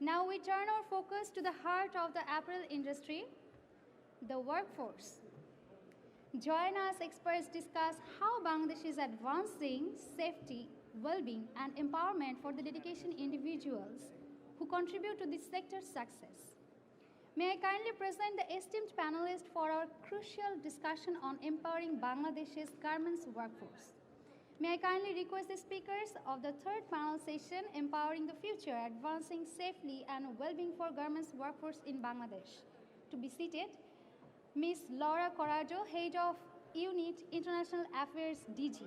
Now we turn our focus to the heart of the apparel industry, the workforce. Join us experts discuss how Bangladesh is advancing safety, well-being and empowerment for the dedication individuals who contribute to this sector's success. May I kindly present the esteemed panelists for our crucial discussion on empowering Bangladesh's garments workforce. May I kindly request the speakers of the third panel session, Empowering the Future, Advancing Safely and Well-being for Garments Workforce in Bangladesh, to be seated. Ms. Laura Corajo, Head of Unit International Affairs DG.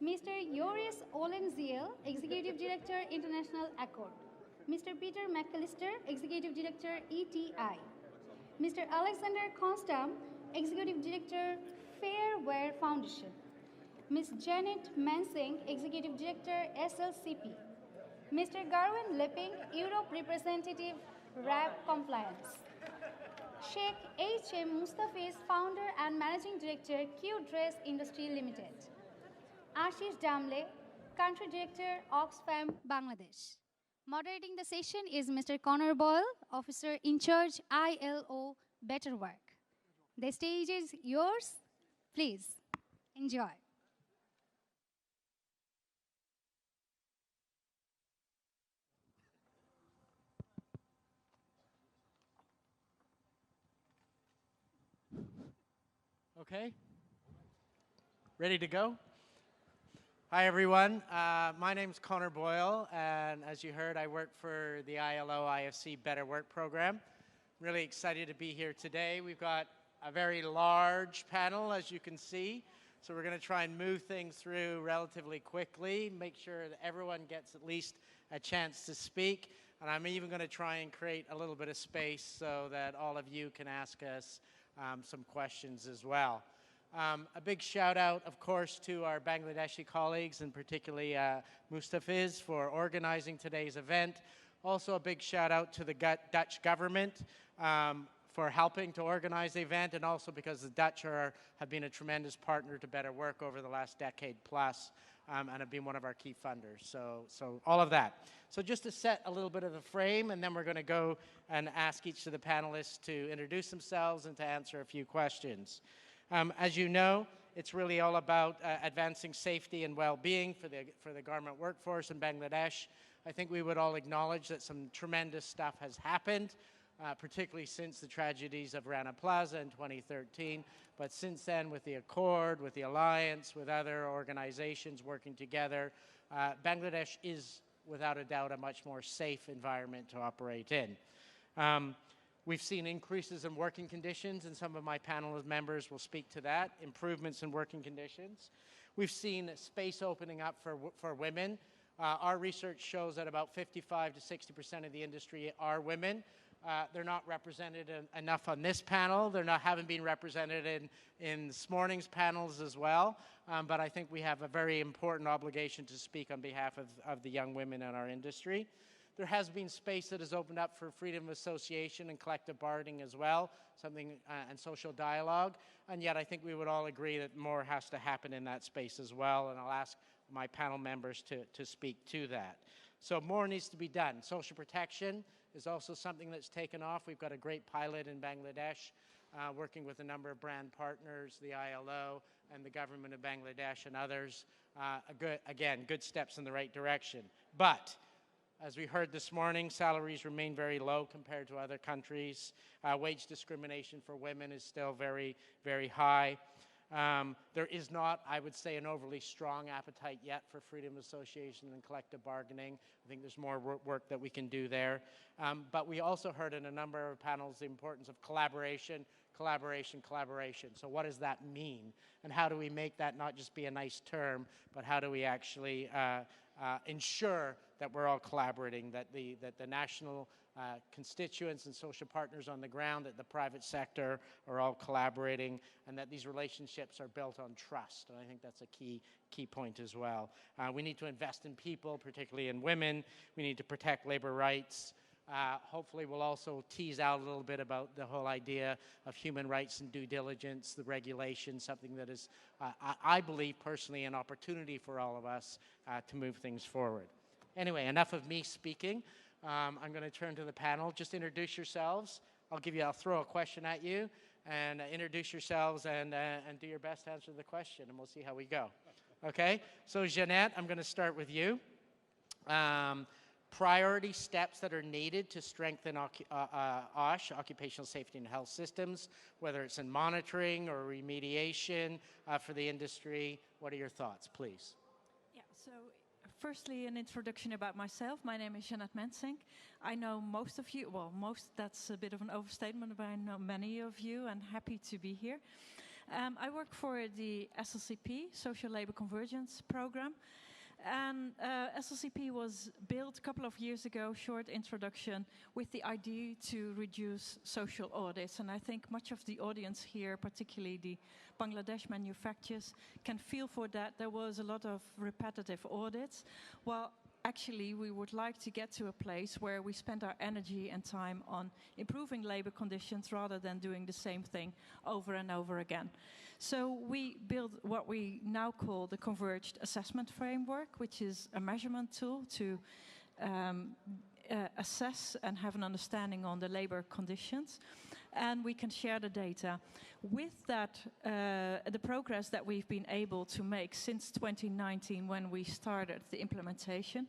Mr. Joris Olenziel, Executive Director, International Accord. Mr. Peter McAllister, Executive Director, ETI. Mr. Alexander Constam, Executive Director, Fair Wear Foundation. Ms. Janet Mansing, Executive Director, SLCP. Mr. Garwin Lipping, Europe Representative, RAB Compliance. Sheikh H.M. Mustafiz, Founder and Managing Director, Q Dress Industry Limited. Ashish Damle, Country Director, Oxfam, Bangladesh. Moderating the session is Mr. Connor Boyle, Officer in Charge, ILO Better Work. The stage is yours. Please enjoy. Okay. Ready to go? Hi, everyone. My name's Connor Boyle, and as you heard, I work for the ILO IFC Better Work program. Really excited to be here today. We've got a very large panel, as you can see, so we're going to try and move things through relatively quickly, make sure that everyone gets at least a chance to speak, and I'm even going to try and create a little bit of space so that all of you can ask us some questions as well. A big shout out, of course, to our Bangladeshi colleagues, and particularly Mustafiz for organizing today's event. Also a big shout out to the Dutch government for helping to organize the event, and also because the Dutch have been a tremendous partner to Better Work over the last decade plus, and have been one of our key funders. So all of that. So just to set a little bit of the frame, and then we're going to go and ask each of the panelists to introduce themselves and to answer a few questions. As you know, it's really all about advancing safety and well-being for the garment workforce in Bangladesh. I think we would all acknowledge that some tremendous stuff has happened, particularly since the tragedies of Rana Plaza in 2013. But since then, with the Accord, with the Alliance, with other organizations working together, Bangladesh is, without a doubt, a much more safe environment to operate in. We've seen increases in working conditions, and some of my panel members will speak to that, improvements in working conditions. We've seen space opening up for women. Our research shows that about 55 to 60% of the industry are women. They're not represented enough on this panel. Haven't been represented in this morning's panels as well. But I think we have a very important obligation to speak on behalf of the young women in our industry. There has been space that has opened up for freedom of association and collective bargaining as well, and social dialogue. And yet I think we would all agree that more has to happen in that space as well. And I'll ask my panel members to speak to that. So more needs to be done. Social protection is also something that's taken off. We've got a great pilot in Bangladesh, working with a number of brand partners, the ILO and the government of Bangladesh and others. Good steps in the right direction. But as we heard this morning, salaries remain very low compared to other countries. Wage discrimination for women is still very, very high. There is not, I would say, an overly strong appetite yet for freedom of association and collective bargaining. I think there's more work that we can do there. But we also heard in a number of panels the importance of collaboration. So what does that mean? And how do we make that not just be a nice term, but how do we actually ensure that we're all collaborating, that the national constituents and social partners on the ground, that the private sector are all collaborating, and that these relationships are built on trust. And I think that's a key point as well. We need to invest in people, particularly in women. We need to protect labor rights. Hopefully we'll also tease out a little bit about the whole idea of human rights and due diligence, the regulation, something that is, I believe personally, an opportunity for all of us to move things forward. Anyway, enough of me speaking. I'm going to turn to the panel. Just introduce yourselves. I'll throw a question at you, and introduce yourselves and do your best to answer the question, and we'll see how we go. Okay? So Jeanette, I'm going to start with you. Priority steps that are needed to strengthen OSH, occupational safety and health systems, whether it's in monitoring or remediation for the industry. What are your thoughts, please? Yeah, so firstly, an introduction about myself. My name is Jeanette Mensink. I know most of you, well, that's a bit of an overstatement, but I know many of you, and happy to be here. I work for the SLCP, Social Labor Convergence Program. And SLCP was built a couple of years ago, short introduction, with the idea to reduce social audits. And I think much of the audience here, particularly the Bangladesh manufacturers, can feel for that. There was a lot of repetitive audits. Well, actually, we would like to get to a place where we spend our energy and time on improving labor conditions rather than doing the same thing over and over again. So we built what we now call the Converged Assessment Framework, which is a measurement tool to assess and have an understanding on the labor conditions. And we can share the data. With that, the progress that we've been able to make since 2019 when we started the implementation,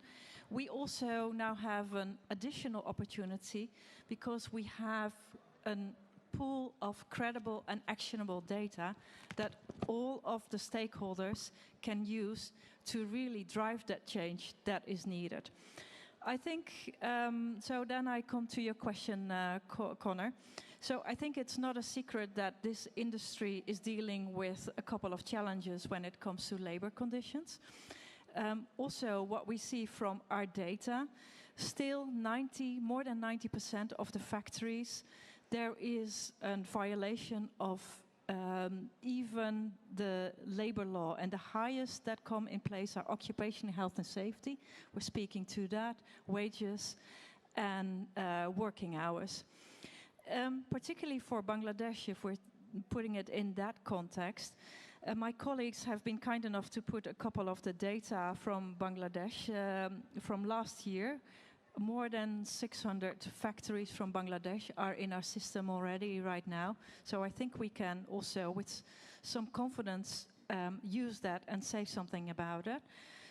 we also now have an additional opportunity because we have a pool of credible and actionable data that all of the stakeholders can use to really drive that change that is needed. I think, so then I come to your question, Connor. So I think it's not a secret that this industry is dealing with a couple of challenges when it comes to labor conditions. Also, what we see from our data, still more than 90% of the factories, there is a violation of even the labor law, and the highest that come in place are occupational health and safety. We're speaking to that, wages and working hours. Particularly for Bangladesh, if we're putting it in that context, my colleagues have been kind enough to put a couple of the data from Bangladesh from last year. More than 600 factories from Bangladesh are in our system already right now. So I think we can also, with some confidence, use that and say something about it.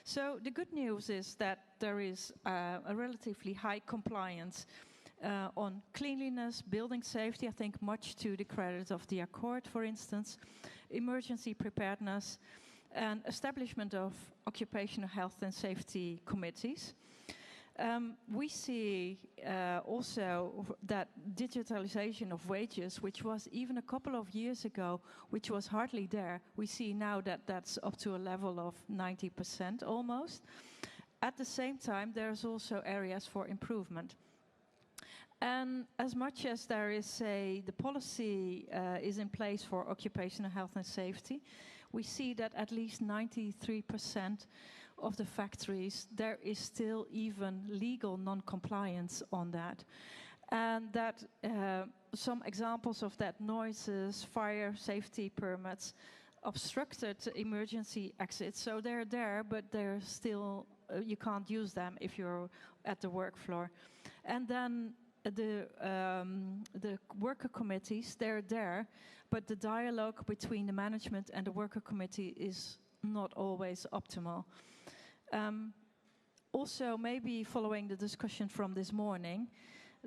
So the good news is that there is a relatively high compliance on cleanliness, building safety, I think much to the credit of the Accord, for instance, emergency preparedness, and establishment of occupational health and safety committees. We see also that digitalization of wages, which was even a couple of years ago, which was hardly there, we see now that that's up to a level of 90% almost. At the same time, there's also areas for improvement. And as much as there is, say, the policy is in place for occupational health and safety, we see that at least 93% of the factories, there is still even legal non-compliance on that. And that some examples of that, noises, fire safety permits, obstructed emergency exits. So they're there, but they're still, you can't use them if you're at the work floor. And then the worker committees, they're there, but the dialogue between the management and the worker committee is not always optimal. Also, maybe following the discussion from this morning,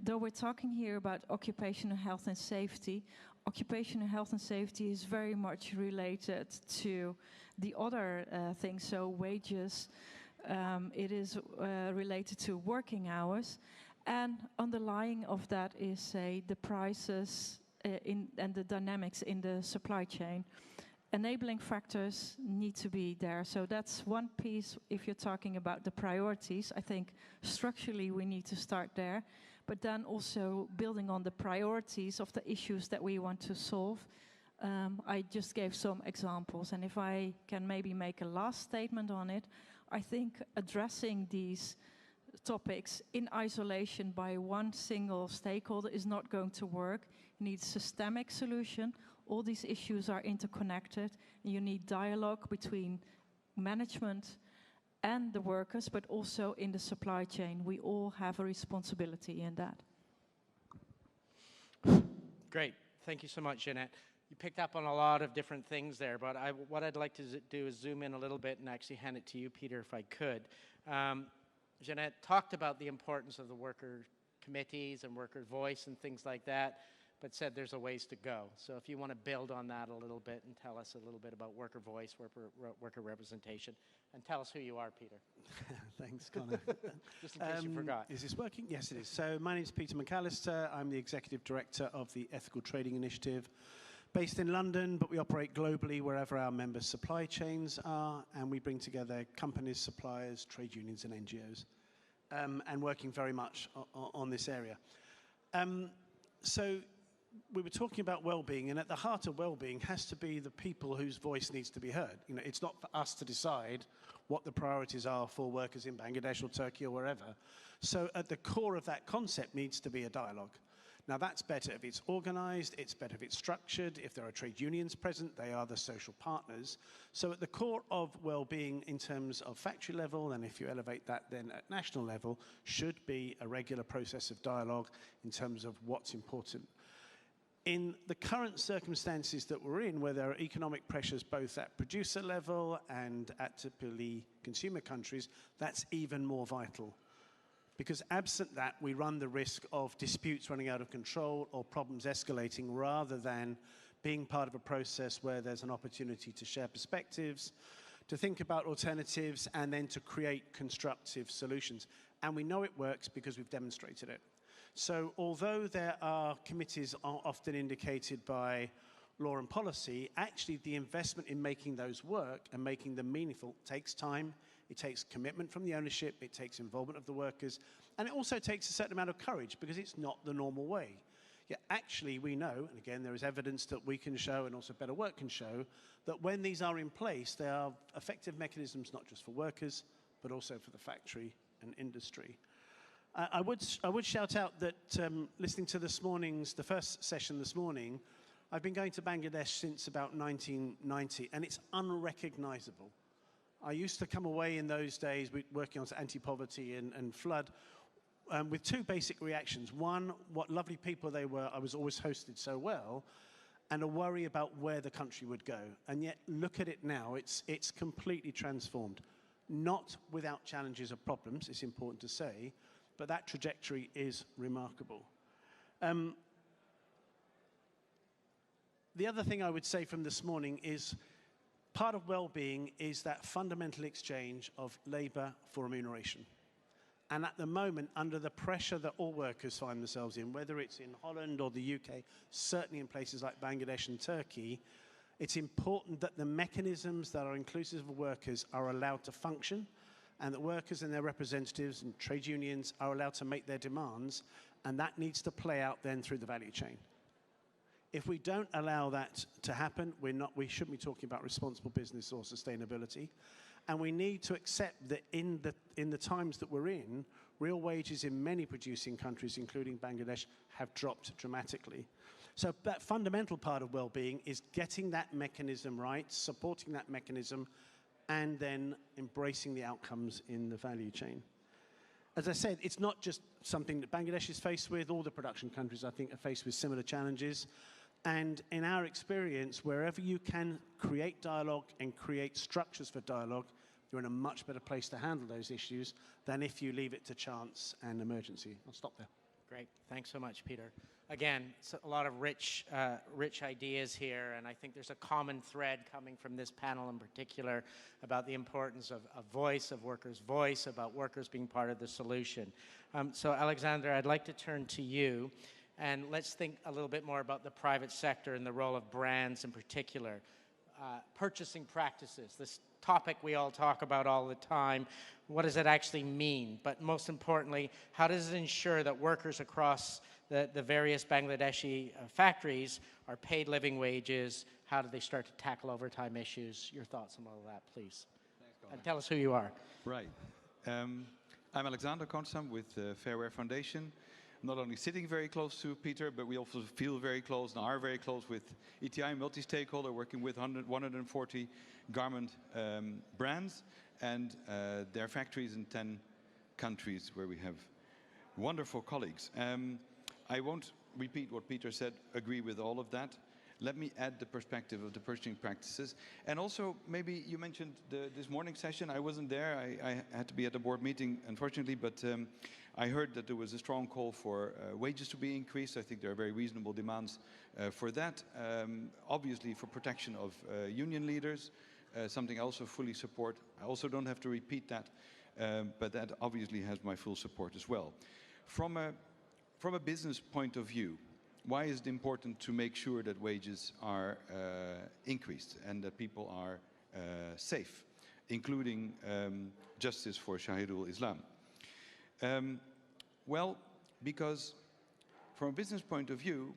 though we're talking here about occupational health and safety, occupational health and safety is very much related to the other things, so wages, it is related to working hours, and underlying of that is, say, the prices and the dynamics in the supply chain. Enabling factors need to be there. So that's one piece if you're talking about the priorities. I think structurally we need to start there, but then also building on the priorities of the issues that we want to solve. I just gave some examples, and if I can maybe make a last statement on it, I think addressing these topics in isolation by one single stakeholder is not going to work. You need a systemic solution. All these issues are interconnected, and you need dialogue between management and the workers, but also in the supply chain. We all have a responsibility in that. Great. Thank you so much, Jeanette. You picked up on a lot of different things there, but what I'd like to do is zoom in a little bit and actually hand it to you, Peter, if I could. Jeanette talked about the importance of the worker committees and worker voice and things like that, but said there's a ways to go. So if you want to build on that a little bit and tell us a little bit about worker voice, worker representation, and tell us who you are, Peter. Thanks, Connor. Just in case you forgot. Is this working? Yes, it is. So my name is Peter McAllister. I'm the Executive Director of the Ethical Trading Initiative, based in London, but we operate globally wherever our member supply chains are, and we bring together companies, suppliers, trade unions, and NGOs, and working very much on this area. So we were talking about well-being, and at the heart of well-being has to be the people whose voice needs to be heard. You know, it's not for us to decide what the priorities are for workers in Bangladesh or Turkey or wherever. So at the core of that concept needs to be a dialogue. Now that's better if it's organized, it's better if it's structured, if there are trade unions present, they are the social partners. So at the core of well-being in terms of factory level, and if you elevate that then at national level, should be a regular process of dialogue in terms of what's important. In the current circumstances that we're in, where there are economic pressures both at producer level and at typically consumer countries, that's even more vital. Because absent that, we run the risk of disputes running out of control or problems escalating rather than being part of a process where there's an opportunity to share perspectives, to think about alternatives, and then to create constructive solutions. And we know it works because we've demonstrated it. So although there are committees often indicated by law and policy, actually the investment in making those work and making them meaningful takes time. It takes commitment from the ownership, it takes involvement of the workers, and it also takes a certain amount of courage because it's not the normal way. Yet actually we know, and again there is evidence that we can show and also Better Work can show, that when these are in place, they are effective mechanisms not just for workers, but also for the factory and industry. I would shout out that listening to the first session this morning, I've been going to Bangladesh since about 1990, and it's unrecognizable. I used to come away in those days working on anti-poverty and flood with two basic reactions. One, what lovely people they were, I was always hosted so well, and a worry about where the country would go. And yet, look at it now, it's completely transformed. Not without challenges or problems, it's important to say, but that trajectory is remarkable. The other thing I would say from this morning is part of well-being is that fundamental exchange of labor for remuneration. And at the moment, under the pressure that all workers find themselves in, whether it's in Holland or the UK, certainly in places like Bangladesh and Turkey, it's important that the mechanisms that are inclusive of workers are allowed to function, and that workers and their representatives and trade unions are allowed to make their demands, and that needs to play out then through the value chain. If we don't allow that to happen, we shouldn't be talking about responsible business or sustainability. And we need to accept that in the times that we're in, real wages in many producing countries, including Bangladesh, have dropped dramatically. So that fundamental part of well-being is getting that mechanism right, supporting that mechanism, and then embracing the outcomes in the value chain. As I said, it's not just something that Bangladesh is faced with. All the production countries, I think, are faced with similar challenges. And in our experience, wherever you can create dialogue and create structures for dialogue, you're in a much better place to handle those issues than if you leave it to chance and emergency. I'll stop there. Great. Thanks so much, Peter. Again, it's a lot of rich ideas here, and I think there's a common thread coming from this panel in particular about the importance of a voice, of workers' voice, about workers being part of the solution. So, Alexander, I'd like to turn to you. And let's think a little bit more about the private sector and the role of brands in particular. Purchasing practices, this topic we all talk about all the time. What does it actually mean? But most importantly, how does it ensure that workers across the various Bangladeshi factories are paid living wages? How do they start to tackle overtime issues? Your thoughts on all of that, please. Thanks, and tell us who you are. Right. I'm Alexander Konstam with the Fair Wear Foundation. not only sitting very close to Peter, but we also feel very close and are very close with ETI, multi-stakeholder, working with 140 garment brands and their factories in 10 countries where we have wonderful colleagues. I won't repeat what Peter said, agree with all of that. Let me add the perspective of the purchasing practices. And also, maybe you mentioned this morning session. I wasn't there. I had to be at the board meeting, unfortunately, but I heard that there was a strong call for wages to be increased. I think there are very reasonable demands for that. Obviously, for protection of union leaders, something I also fully support. I also don't have to repeat that, but that obviously has my full support as well. From a business point of view, why is it important to make sure that wages are increased and that people are safe, including justice for Shahidul Islam? Well, because from a business point of view,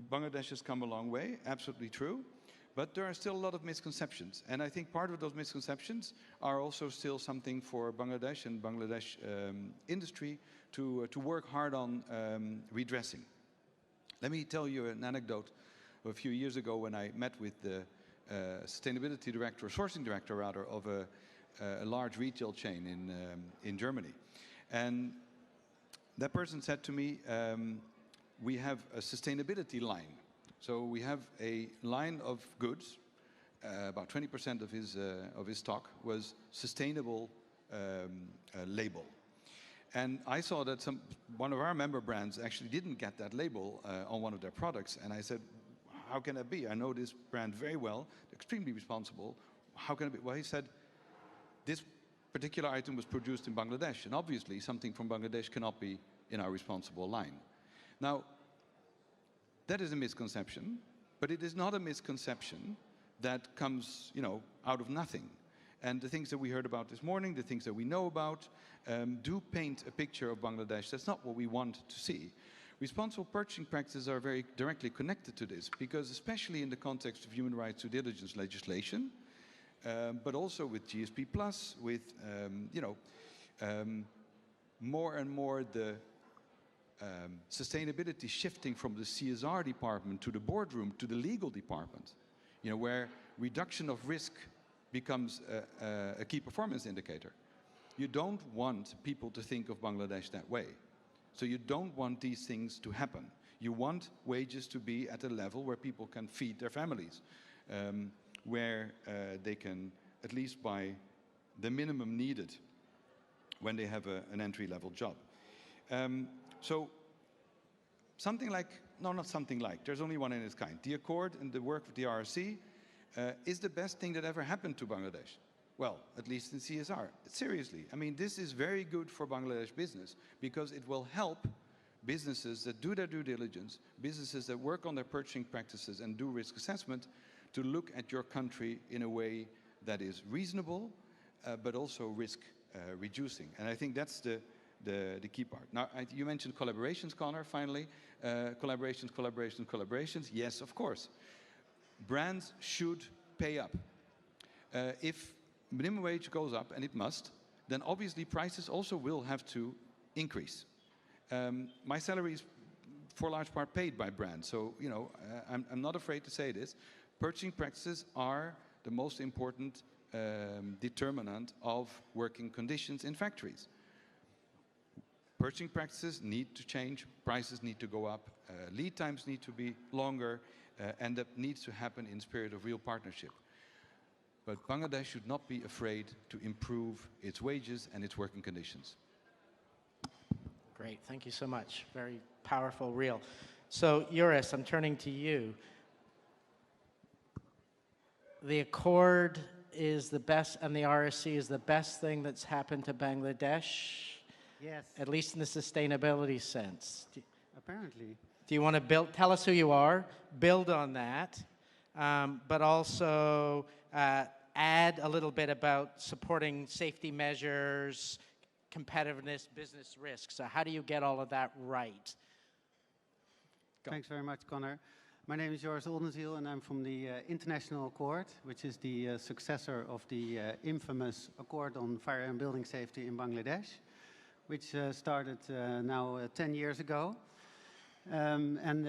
Bangladesh has come a long way, absolutely true, but there are still a lot of misconceptions. And I think part of those misconceptions are also still something for Bangladesh and Bangladesh industry to work hard on redressing. Let me tell you an anecdote of a few years ago when I met with the sustainability director, or sourcing director rather, of a large retail chain in Germany. And that person said to me, we have a sustainability line. So we have a line of goods, about 20% of his stock was sustainable label. And I saw that one of our member brands actually didn't get that label on one of their products. And I said, how can that be? I know this brand very well, extremely responsible. How can it be? Well, he said, this particular item was produced in Bangladesh. And obviously, something from Bangladesh cannot be in our responsible line. Now, that is a misconception, but it is not a misconception that comes, out of nothing. And the things that we heard about this morning, the things that we know about, do paint a picture of Bangladesh. That's not what we want to see. Responsible purchasing practices are very directly connected to this, because especially in the context of human rights due diligence legislation, but also with GSP+, with, more and more the sustainability shifting from the CSR department to the boardroom to the legal department, where reduction of risk becomes a key performance indicator. You don't want people to think of Bangladesh that way. So you don't want these things to happen. You want wages to be at a level where people can feed their families, where they can at least buy the minimum needed when they have an entry-level job. So something like, no, not something like, there's only one in its kind. The Accord and the work of the RRC is the best thing that ever happened to Bangladesh. Well, at least in CSR. Seriously, I mean, this is very good for Bangladesh business because it will help businesses that do their due diligence, businesses that work on their purchasing practices and do risk assessment, to look at your country in a way that is reasonable, but also risk reducing. And I think that's the key part. Now, you mentioned collaborations, Connor, finally. Collaborations. Yes, of course. Brands should pay up. If minimum wage goes up, and it must, then obviously prices also will have to increase. My salary is for large part paid by brands, so I'm not afraid to say this. Purchasing practices are the most important determinant of working conditions in factories. Purchasing practices need to change, prices need to go up, lead times need to be longer, and that needs to happen in spirit of real partnership. But Bangladesh should not be afraid to improve its wages and its working conditions. Great, thank you so much. Very powerful, real. So, Joris, I'm turning to you. The Accord is the best, and the RSC is the best thing that's happened to Bangladesh? Yes. At least in the sustainability sense. Apparently. Do you want to tell us who you are, build on that, but also add a little bit about supporting safety measures, competitiveness, business risks. So how do you get all of that right? Go. Thanks very much, Connor. My name is Joris Oldenziel, and I'm from the International Accord, which is the successor of the infamous Accord on Fire and Building Safety in Bangladesh, which started now 10 years ago. And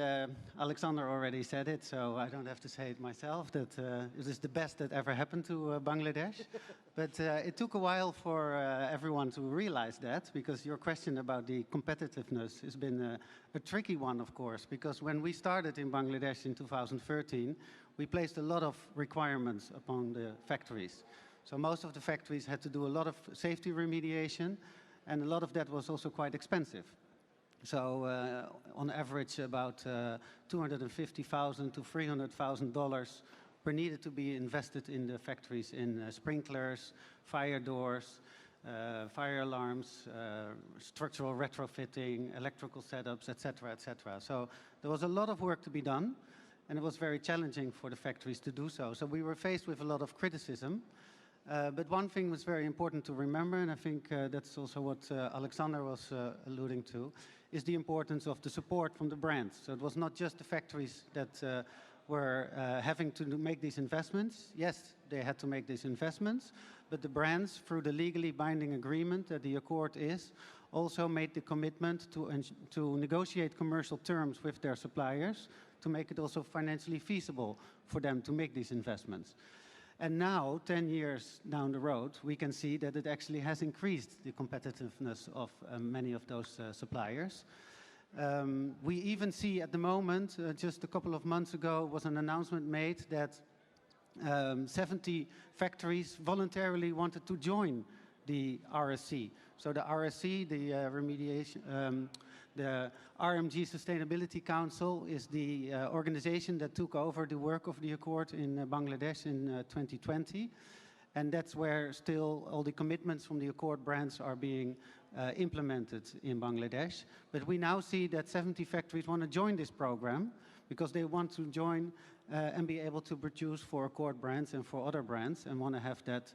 Alexander already said it, so I don't have to say it myself, that it is the best that ever happened to Bangladesh. But it took a while for everyone to realize that, because your question about the competitiveness has been a tricky one, of course, because when we started in Bangladesh in 2013, we placed a lot of requirements upon the factories. So most of the factories had to do a lot of safety remediation, and a lot of that was also quite expensive. So on average, about $250,000 to $300,000 were needed to be invested in the factories in sprinklers, fire doors, fire alarms, structural retrofitting, electrical setups, etc., etc. So there was a lot of work to be done, and it was very challenging for the factories to do so. So we were faced with a lot of criticism. But one thing was very important to remember, and I think that's also what Alexander was alluding to, is the importance of the support from the brands. So it was not just the factories that were having to make these investments. Yes, they had to make these investments, but the brands, through the legally binding agreement that the accord is, also made the commitment to negotiate commercial terms with their suppliers to make it also financially feasible for them to make these investments. And now, 10 years down the road, we can see that it actually has increased the competitiveness of many of those suppliers. We even see at the moment, just a couple of months ago, was an announcement made that 70 factories voluntarily wanted to join the RSC. So the RSC, the RMG Sustainability Council, is the organization that took over the work of the Accord in Bangladesh in 2020. And that's where still all the commitments from the Accord brands are being implemented in Bangladesh. But we now see that 70 factories want to join this program because they want to join and be able to produce for Accord brands and for other brands, and want to have that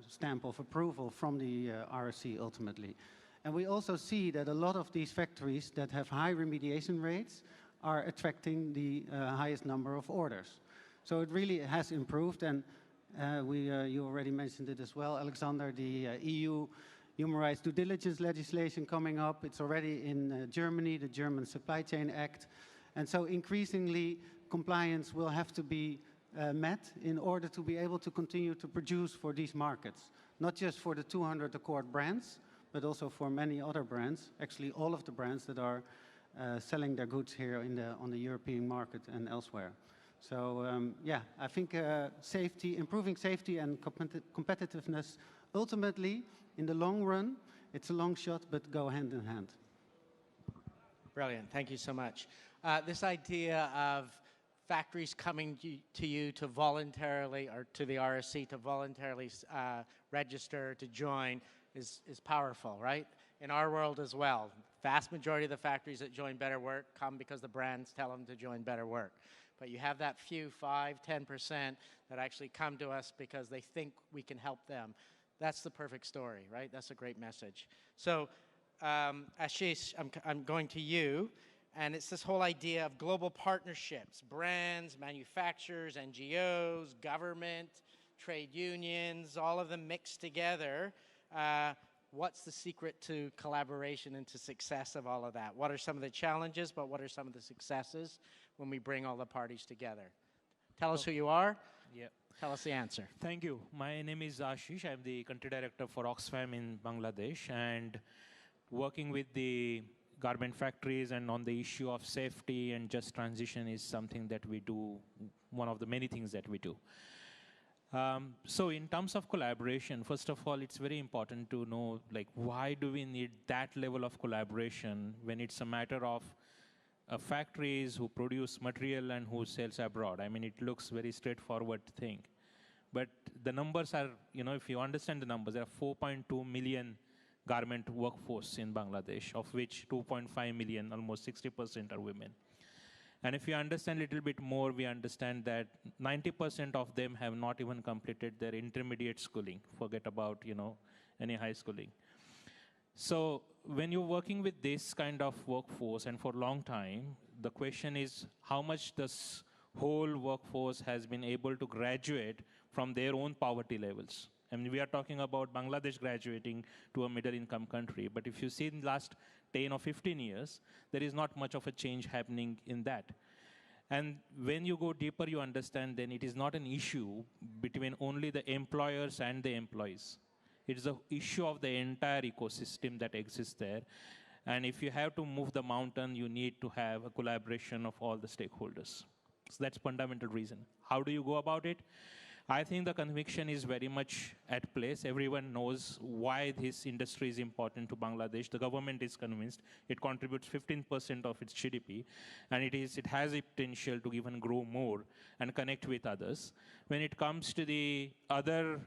stamp of approval from the RSC ultimately. And we also see that a lot of these factories that have high remediation rates are attracting the highest number of orders. So it really has improved, and you already mentioned it as well, Alexander, the EU Human Rights Due Diligence legislation coming up. It's already in Germany, the German Supply Chain Act. And so increasingly, compliance will have to be met in order to be able to continue to produce for these markets. Not just for the 200 Accord brands, but also for many other brands, actually all of the brands that are selling their goods here on the European market and elsewhere. So yeah, I think improving safety and competitiveness, ultimately, in the long run, it's a long shot, but go hand in hand. Brilliant. Thank you so much. This idea of factories coming to you to voluntarily, or to the RSC to voluntarily register, to join, is powerful, right? In our world as well. Vast majority of the factories that join Better Work come because the brands tell them to join Better Work. But you have that few, 5–10%, that actually come to us because they think we can help them. That's the perfect story, right? That's a great message. So, Ashish, I'm going to you. And it's this whole idea of global partnerships, brands, manufacturers, NGOs, government, trade unions, all of them mixed together. What's the secret to collaboration and to success of all of that? What are some of the challenges, but what are some of the successes when we bring all the parties together? Tell us who you are. Yeah. Tell us the answer. Thank you. My name is Ashish. I'm the country director for Oxfam in Bangladesh, and working with the garment factories and on the issue of safety and just transition is something that we do, one of the many things that we do. So in terms of collaboration, first of all, it's very important to know, like, why do we need that level of collaboration when it's a matter of factories who produce material and who sells abroad? I mean, it looks very straightforward thing. But the numbers are, if you understand the numbers, there are 4.2 million garment workforce in Bangladesh, of which 2.5 million, almost 60%, are women. And if you understand a little bit more, we understand that 90% of them have not even completed their intermediate schooling. Forget about, any high schooling. So when you're working with this kind of workforce, and for a long time, the question is how much this whole workforce has been able to graduate from their own poverty levels. I mean, we are talking about Bangladesh graduating to a middle-income country, but if you see in the last 10 or 15 years, there is not much of a change happening in that. And when you go deeper, you understand then it is not an issue between only the employers and the employees. It is an issue of the entire ecosystem that exists there. And if you have to move the mountain, you need to have a collaboration of all the stakeholders. So that's fundamental reason. How do you go about it? I think the conviction is very much at place. Everyone knows why this industry is important to Bangladesh. The government is convinced. It contributes 15% of its GDP, and it has a potential to even grow more and connect with others. When it comes to the other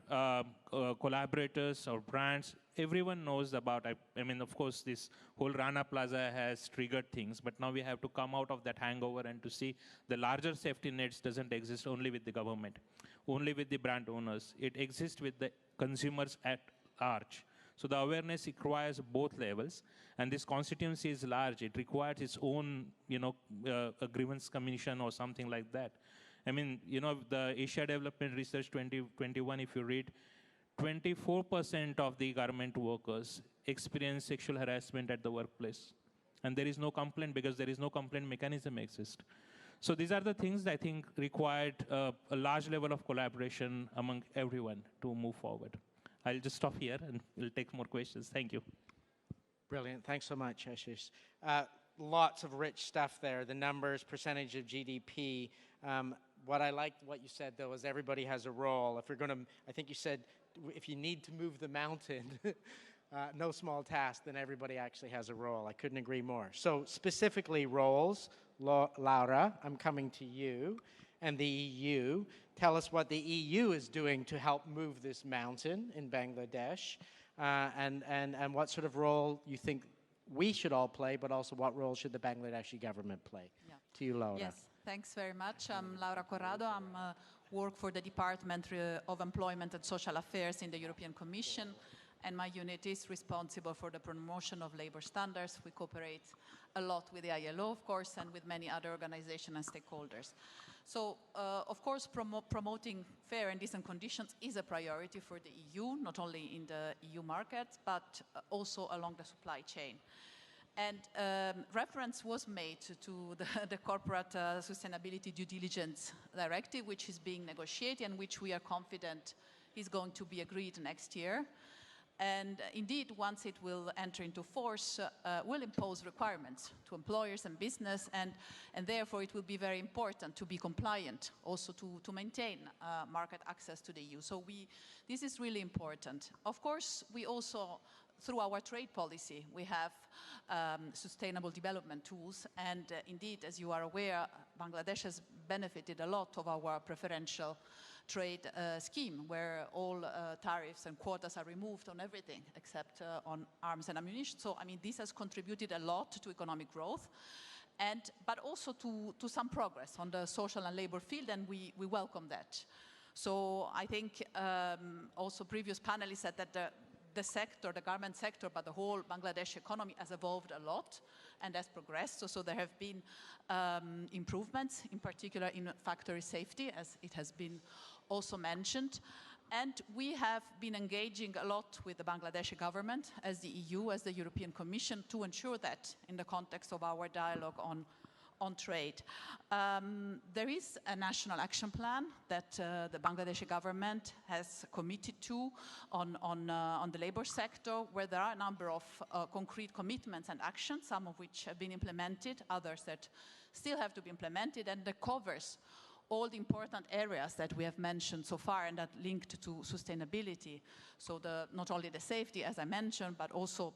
collaborators or brands, everyone knows about, I mean, of course, this whole Rana Plaza has triggered things, but now we have to come out of that hangover and to see the larger safety nets doesn't exist only with the government, only with the brand owners. It exists with the consumers at large. So the awareness requires both levels, and this constituency is large. It requires its own, a grievance commission or something like that. I mean, the Asia Development Research 2021, if you read, 24% of the garment workers experience sexual harassment at the workplace. And there is no complaint because there is no complaint mechanism exist. So these are the things that I think required a large level of collaboration among everyone to move forward. I'll just stop here and we'll take more questions. Thank you. Brilliant. Thanks so much, Ashish. Lots of rich stuff there, the numbers, percentage of GDP. What I liked what you said, though, is everybody has a role. If you're going to, I think you said, if you need to move the mountain, no small task, then everybody actually has a role. I couldn't agree more. So specifically roles, Laura, I'm coming to you, and the EU. Tell us what the EU is doing to help move this mountain in Bangladesh, and what sort of role you think we should all play, but also what role should the Bangladeshi government play? Yeah. To you, Laura. Yes, thanks very much. I'm Laura Corrado. I work for the Department of Employment and Social Affairs in the European Commission, and my unit is responsible for the promotion of labor standards. We cooperate a lot with the ILO, of course, and with many other organizations and stakeholders. So, of course, promoting fair and decent conditions is a priority for the EU, not only in the EU market, but also along the supply chain. And reference was made to the Corporate Sustainability Due Diligence Directive, which is being negotiated and which we are confident is going to be agreed next year. And indeed, once it will enter into force, will impose requirements to employers and business, and therefore it will be very important to be compliant, also to maintain market access to the EU. So this is really important. Of course, we also, through our trade policy, we have sustainable development tools, and indeed, as you are aware, Bangladesh has benefited a lot of our preferential trade scheme, where all tariffs and quotas are removed on everything except on arms and ammunition. So, I mean, this has contributed a lot to economic growth, but also to some progress on the social and labor field, and we welcome that. So I think also previous panelists said that the sector, the garment sector, but the whole Bangladesh economy has evolved a lot and has progressed. So there have been improvements, in particular in factory safety, as it has been also mentioned. And we have been engaging a lot with the Bangladeshi government, as the EU, as the European Commission, to ensure that in the context of our dialogue on trade. There is a national action plan that the Bangladeshi government has committed to on the labor sector, where there are a number of concrete commitments and actions, some of which have been implemented, others that still have to be implemented, and that covers all the important areas that we have mentioned so far and that linked to sustainability. So not only the safety, as I mentioned, but also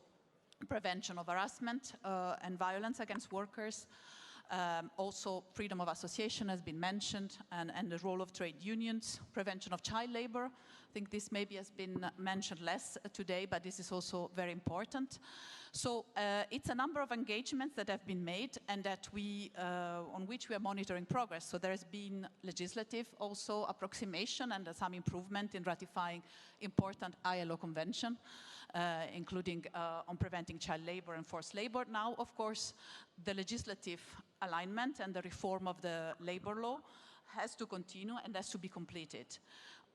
prevention of harassment and violence against workers. Also, freedom of association has been mentioned, and the role of trade unions, prevention of child labor. I think this maybe has been mentioned less today, but this is also very important. So it's a number of engagements that have been made and that on which we are monitoring progress. So there has been legislative also approximation and some improvement in ratifying important ILO convention, including on preventing child labor and forced labor. Now, of course, the legislative alignment and the reform of the labor law has to continue and has to be completed.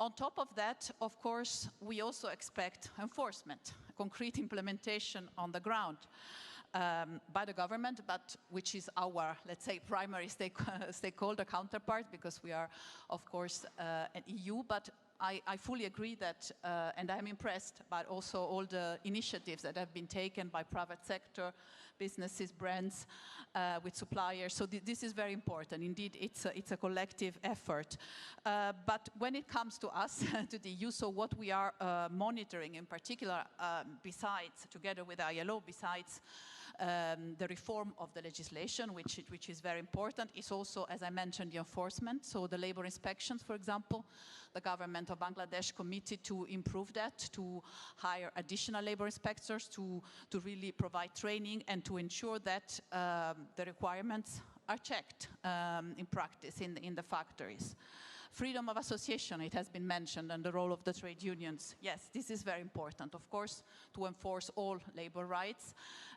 On top of that, of course, we also expect enforcement, concrete implementation on the ground by the government, but which is our, let's say, primary stakeholder counterpart, because we are, of course, an EU. But I fully agree that, and I'm impressed by also all the initiatives that have been taken by private sector, businesses, brands, with suppliers. So this is very important. Indeed, it's a collective effort. But when it comes to us, to the EU, so what we are monitoring in particular, besides, together with ILO, besides the reform of the legislation, which is very important, is also, as I mentioned, the enforcement. So the labor inspections, for example, the government of Bangladesh committed to improve that, to hire additional labor inspectors, to really provide training and to ensure that the requirements are checked in practice in the factories. Freedom of association, it has been mentioned, and the role of the trade unions. Yes, this is very important, of course, to enforce all labor rights.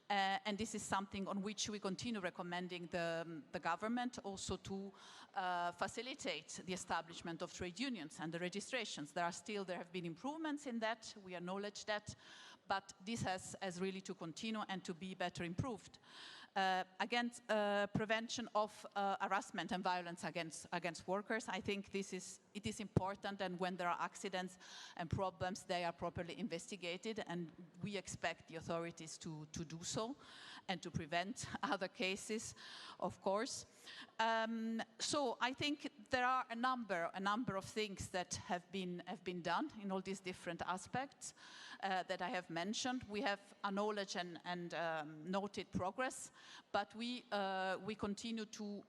And this is something on which we continue recommending the government also to facilitate the establishment of trade unions and the registrations. There have been improvements in that, we acknowledge that, but this has really to continue and to be better improved. Against prevention of harassment and violence against workers, I think it is important, and when there are accidents and problems, they are properly investigated, and we expect the authorities to do so and to prevent other cases, of course. So I think there are a number of things that have been done in all these different aspects that I have mentioned. We have acknowledged and noted progress, but we continue to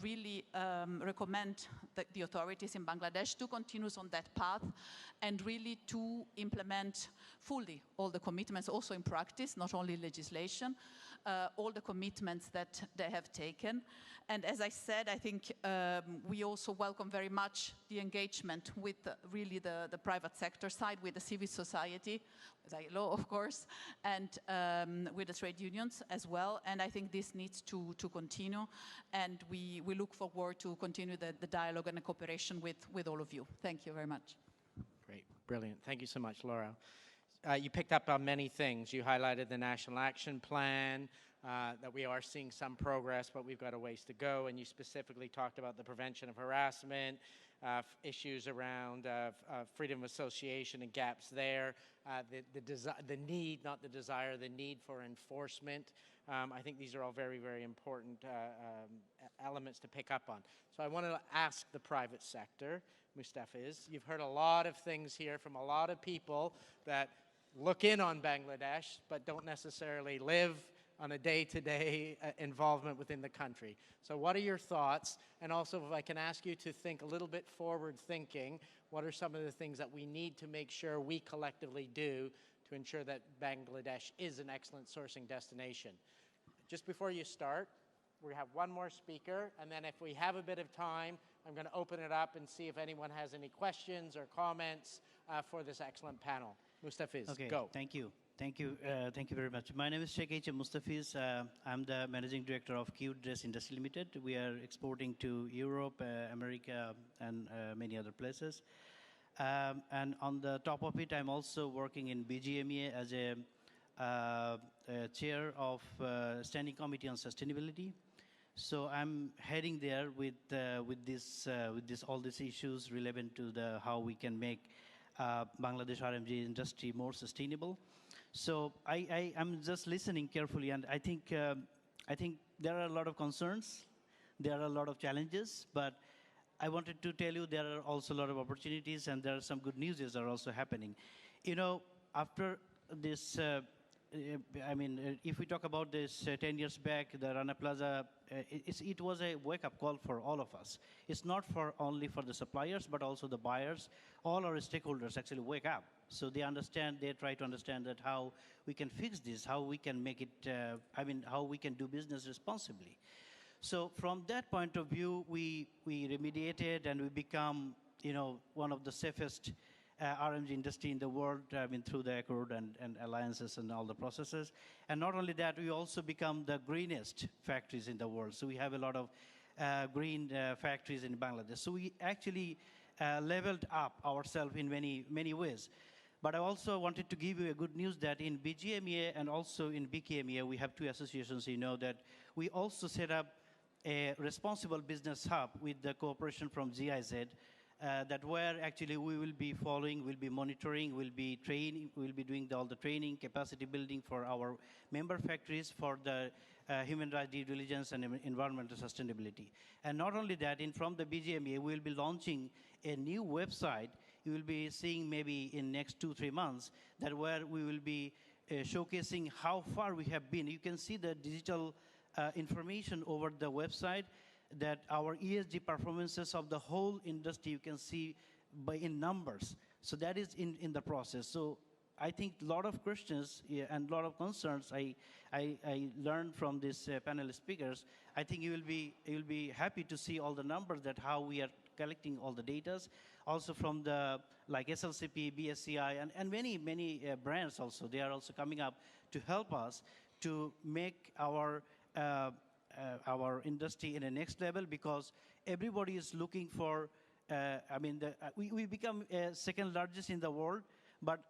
really recommend the authorities in Bangladesh to continue on that path and really to implement fully all the commitments, also in practice, not only legislation, all the commitments that they have taken. And as I said, I think we also welcome very much the engagement with really the private sector side, with the civil society, with ILO, of course, and with the trade unions as well. And I think this needs to continue, and we look forward to continue the dialogue and the cooperation with all of you. Thank you very much. Great, brilliant. Thank you so much, Laura. You picked up on many things. You highlighted the National Action Plan, that we are seeing some progress, but we've got a ways to go. And you specifically talked about the prevention of harassment, issues around freedom of association and gaps there, the need, not the desire, the need for enforcement. I think these are all very, very important elements to pick up on. So I want to ask the private sector, Mustafiz, you've heard a lot of things here from a lot of people that look in on Bangladesh, but don't necessarily live on a day-to-day involvement within the country. So what are your thoughts? And also, if I can ask you to think a little bit forward-thinking, what are some of the things that we need to make sure we collectively do to ensure that Bangladesh is an excellent sourcing destination? Just before you start, we have one more speaker, and then if we have a bit of time, I'm going to open it up and see if anyone has any questions or comments for this excellent panel. Mustafiz, okay, go. Thank you. Thank you very much. My name is Sheikh H. Mustafiz. I'm the Managing Director of Cute Dress Industry Limited. We are exporting to Europe, America, and many other places. And on the top of it, I'm also working in BGMEA as a chair of Standing Committee on Sustainability. So I'm heading there with all these issues relevant to how we can make Bangladesh RMG industry more sustainable. So I'm just listening carefully, and I think there are a lot of concerns, there are a lot of challenges, but I wanted to tell you there are also a lot of opportunities, and there are some good news that are also happening. You know, after this, if we talk about this 10 years back, the Rana Plaza, it was a wake-up call for all of us. It's not only for the suppliers, but also the buyers. All our stakeholders actually wake up. So they try to understand that how we can fix this, how we can make it, how we can do business responsibly. So from that point of view, we remediated and we become, one of the safest RMG industry in the world, through the Accord and alliances and all the processes. And not only that, we also become the greenest factories in the world. So we have a lot of green factories in Bangladesh. So we actually leveled up ourselves in many ways. But I also wanted to give you a good news that in BGMEA and also in BKMEA, we have two associations, you know, that we also set up a responsible business hub with the cooperation from GIZ, that where actually we will be following, we'll be monitoring, we'll be training, we'll be doing all the training, capacity building for our member factories for the human rights due diligence and environmental sustainability. And not only that, from the BGMEA, we'll be launching a new website. You will be seeing maybe in next 2-3 months that where we will be showcasing how far we have been. You can see the digital information over the website, that our ESG performances of the whole industry you can see in numbers. So that is in the process. So I think a lot of questions and a lot of concerns I learned from these panel speakers. I think you will be happy to see all the numbers, that how we are collecting all the data. Also from the like SLCP, BSCI, and many brands also. They are also coming up to help us to make our industry in the next level, because everybody is looking for, we become second largest in the world, but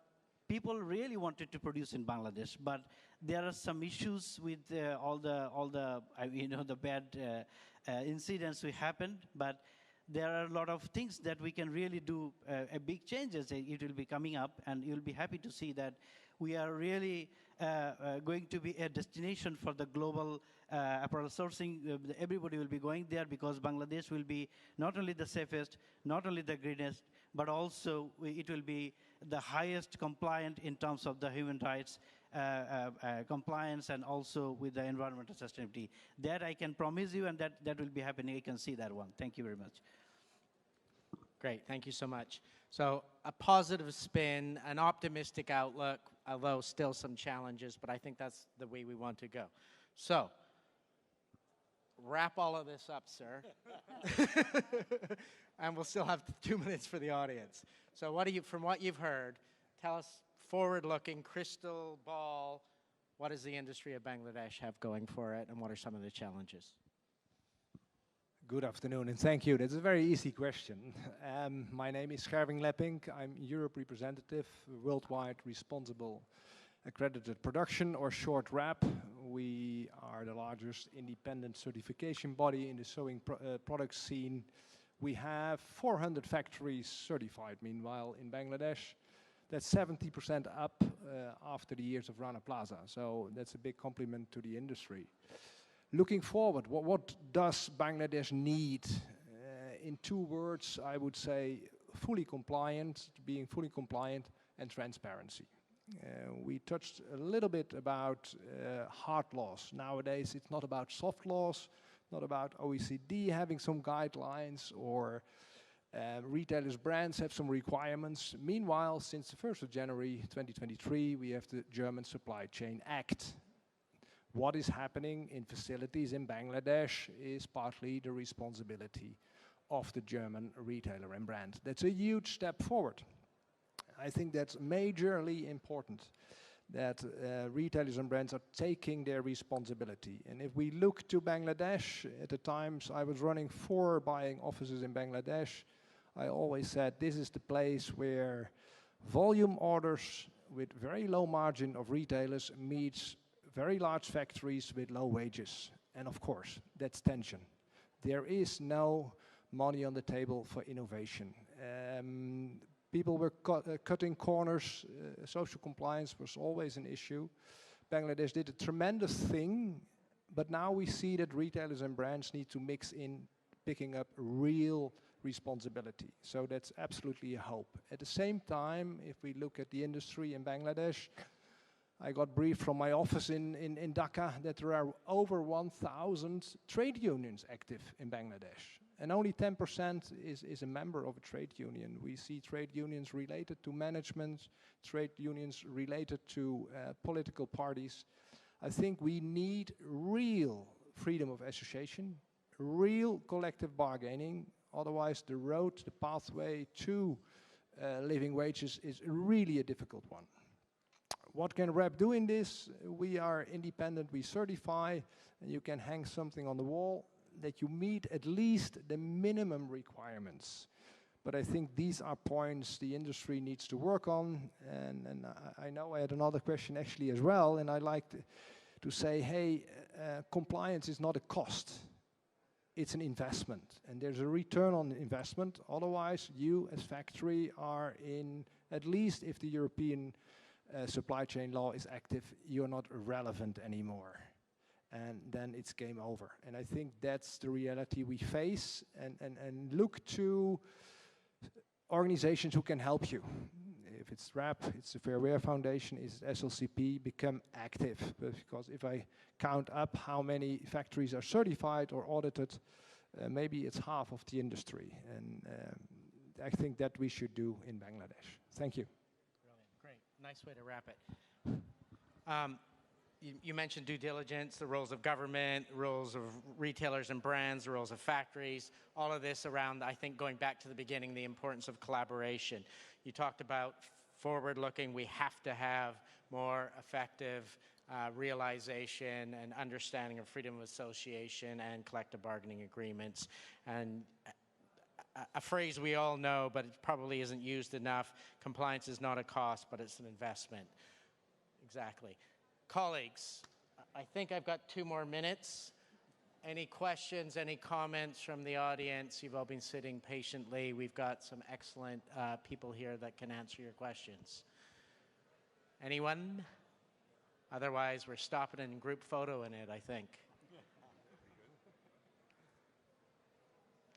people really wanted to produce in Bangladesh. But there are some issues with all the the bad incidents we happened, but there are a lot of things that we can really do a big changes. It will be coming up, and you'll be happy to see that we are really going to be a destination for the global apparel sourcing. Everybody will be going there, because Bangladesh will be not only the safest, not only the greenest, but also it will be the highest compliant in terms of the human rights compliance, and also with the environmental sustainability. That I can promise you, and that will be happening. You can see that one. Thank you very much. Great, thank you so much. So a positive spin, an optimistic outlook, although still some challenges, but I think that's the way we want to go. So, wrap all of this up, sir. And we'll still have 2 minutes for the audience. So from what you've heard, tell us, forward-looking, crystal ball, what does the industry of Bangladesh have going for it, and what are some of the challenges? Good afternoon, and thank you. That's a very easy question. My name is Gerwing Leppink. I'm Europe representative, worldwide responsible accredited production, or short RAP. We are the largest independent certification body in the sewing product scene. We have 400 factories certified, meanwhile, in Bangladesh. That's 70% up after the years of Rana Plaza. So that's a big compliment to the industry. Looking forward, what does Bangladesh need? In 2 words, I would say fully compliant, being fully compliant, and transparency. We touched a little bit about hard laws. Nowadays, it's not about soft laws, not about OECD having some guidelines, or retailers' brands have some requirements. Meanwhile, since the 1st of January 2023, we have the German Supply Chain Act. What is happening in facilities in Bangladesh is partly the responsibility of the German retailer and brand. That's a huge step forward. I think that's majorly important, that retailers and brands are taking their responsibility. And if we look to Bangladesh, at the times I was running 4 buying offices in Bangladesh, I always said this is the place where volume orders with very low margin of retailers meets very large factories with low wages. And of course, that's tension. There is no money on the table for innovation. People were cutting corners. Social compliance was always an issue. Bangladesh did a tremendous thing, but now we see that retailers and brands need to mix in picking up real responsibility. So that's absolutely a hope. At the same time, if we look at the industry in Bangladesh, I got briefed from my office in Dhaka that there are over 1,000 trade unions active in Bangladesh. And only 10% is a member of a trade union. We see trade unions related to management, trade unions related to political parties. I think we need real freedom of association, real collective bargaining. Otherwise, the road, the pathway to living wages is really a difficult one. What can RAP do in this? We are independent, we certify, and you can hang something on the wall that you meet at least the minimum requirements. But I think these are points the industry needs to work on. And I know I had another question actually as well, and I like to say, hey, compliance is not a cost. It's an investment, and there's a return on investment. Otherwise, you as factory are in, at least if the European supply chain law is active, you're not relevant anymore. And then it's game over. And I think that's the reality we face, and look to organizations who can help you. If it's RAP, it's the Fair Wear Foundation, it's SLCP, become active. Because if I count up how many factories are certified or audited, maybe it's half of the industry. And I think that we should do in Bangladesh. Thank you. Brilliant, great, nice way to wrap it. You mentioned due diligence, the roles of government, the roles of retailers and brands, the roles of factories, all of this around, I think, going back to the beginning, the importance of collaboration. You talked about forward-looking, we have to have more effective realization and understanding of freedom of association and collective bargaining agreements. And a phrase we all know, but it probably isn't used enough, compliance is not a cost, but it's an investment. Exactly. Colleagues, I think I've got 2 more minutes. Any questions, any comments from the audience? You've all been sitting patiently. We've got some excellent people here that can answer your questions. Anyone? Otherwise, we're stopping in group photo in it, I think.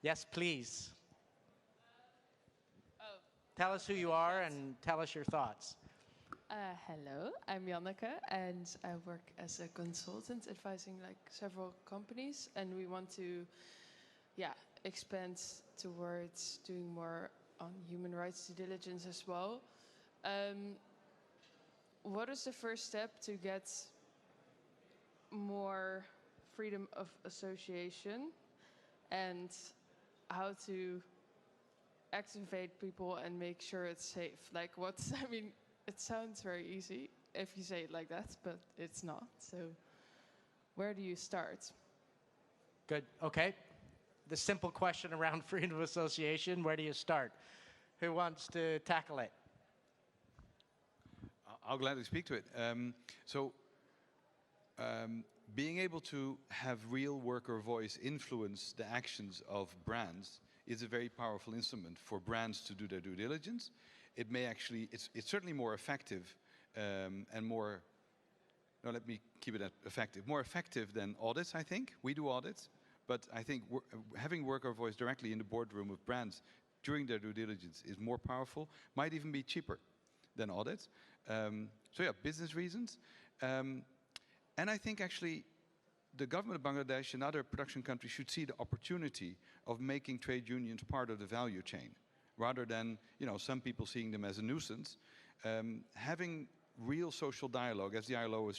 Yes, please. Tell us who you are and tell us your thoughts. Hello, I'm Janneke, and I work as a consultant advising like several companies, and we want to, expand towards doing more on human rights due diligence as well. What is the first step to get more freedom of association, and how to activate people and make sure it's safe? Like, what's, I mean, it sounds very easy if you say it like that, but it's not. So where do you start? Good, okay. The simple question around freedom of association, where do you start? Who wants to tackle it? I'll gladly speak to it. Being able to have real worker voice influence the actions of brands is a very powerful instrument for brands to do their due diligence. It may actually, it's certainly more effective and more, no, let me keep it at effective, more effective than audits, I think. We do audits, but I think having worker voice directly in the boardroom of brands during their due diligence is more powerful, might even be cheaper than audits. Business reasons. And I think actually the government of Bangladesh and other production countries should see the opportunity of making trade unions part of the value chain, rather than some people seeing them as a nuisance. Having real social dialogue, as the ILO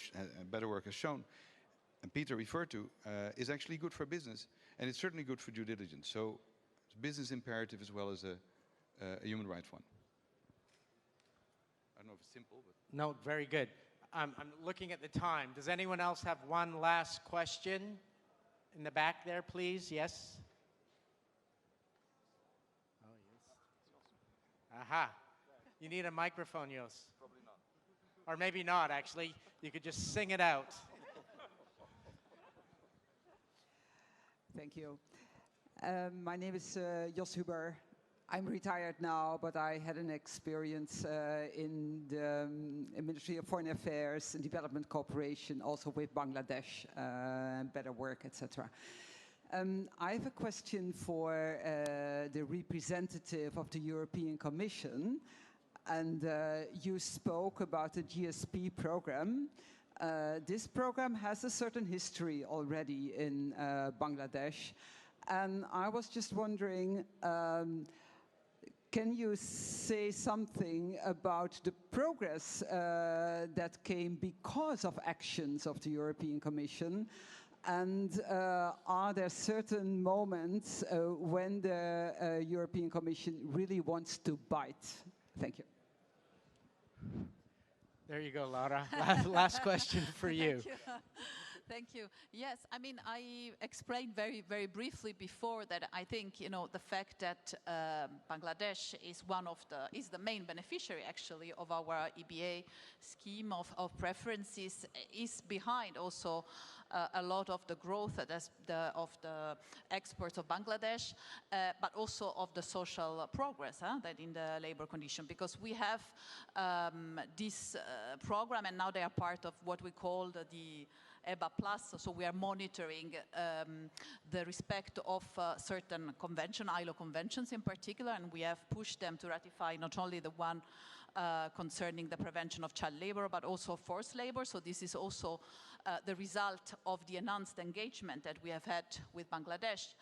Better Work has shown, and Peter referred to, is actually good for business, and it's certainly good for due diligence. So it's a business imperative as well as a human rights one. I don't know if it's simple, but... No, very good. I'm looking at the time. Does anyone else have one last question? In the back there, please. Yes? Oh, yes. Aha. You need a microphone, Jos. Probably not. Or maybe not, actually. You could just sing it out. Thank you. My name is Jos Huber. I'm retired now, but I had an experience in the Ministry of Foreign Affairs and Development Cooperation, also with Bangladesh, Better Work, etc. I have a question for the representative of the European Commission. And you spoke about the GSP program. This program has a certain history already in Bangladesh. And I was just wondering, can you say something about the progress that came because of actions of the European Commission? And are there certain moments when the European Commission really wants to bite? Thank you. There you go, Laura. Last question for you. Thank you. Thank you. Yes, I mean, I explained very, very briefly before that I think, you know, the fact that Bangladesh is the main beneficiary actually of our EBA scheme of preferences is behind also a lot of the growth of the exports of Bangladesh, but also of the social progress that in the labor condition, because we have this program, and now they are part of what we call the EBA Plus, so we are monitoring the respect of certain ILO conventions in particular, and we have pushed them to ratify not only the one concerning the prevention of child labor, but also forced labor. So this is also the result of the enhanced engagement that we have had with Bangladesh.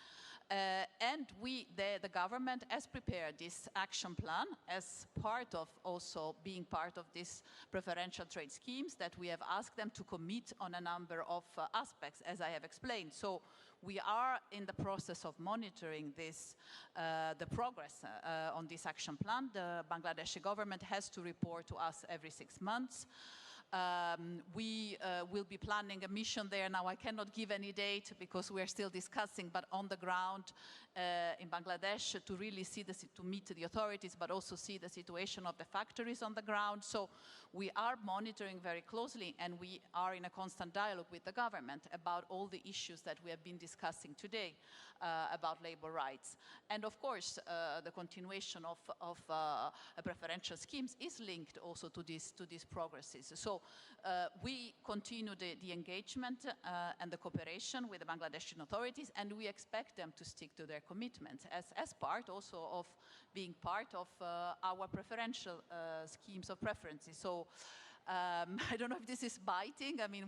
And the government has prepared this action plan as part of also being part of these preferential trade schemes that we have asked them to commit on a number of aspects, as I have explained. So we are in the process of monitoring the progress on this action plan. The Bangladeshi government has to report to us every 6 months. We will be planning a mission there. Now, I cannot give any date because we are still discussing, but on the ground in Bangladesh to really see to meet the authorities, but also see the situation of the factories on the ground. So we are monitoring very closely, and we are in a constant dialogue with the government about all the issues that we have been discussing today about labor rights. And of course, the continuation of preferential schemes is linked also to these progresses. So we continue the engagement and the cooperation with the Bangladeshi authorities, and we expect them to stick to their commitments as part also of being part of our preferential schemes of preferences. So I don't know if this is biting. I mean,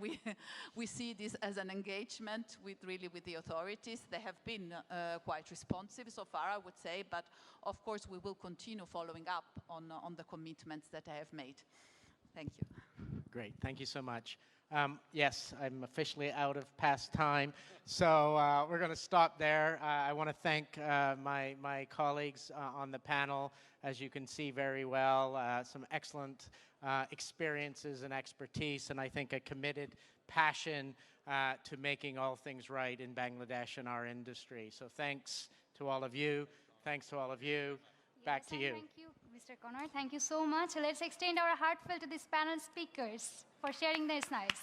we see this as an engagement with the authorities. They have been quite responsive so far, I would say, but of course we will continue following up on the commitments that I have made. Thank you. Great, thank you so much. Yes, I'm officially out of past time, so we're going to stop there. I want to thank my colleagues on the panel. As you can see very well, some excellent experiences and expertise, and I think a committed passion to making all things right in Bangladesh and our industry. So thanks to all of you. Thanks to all of you. Back to you. Thank you, Mr. Connor. Thank you so much. Let's extend our heartfelt to these panel speakers for sharing their insights.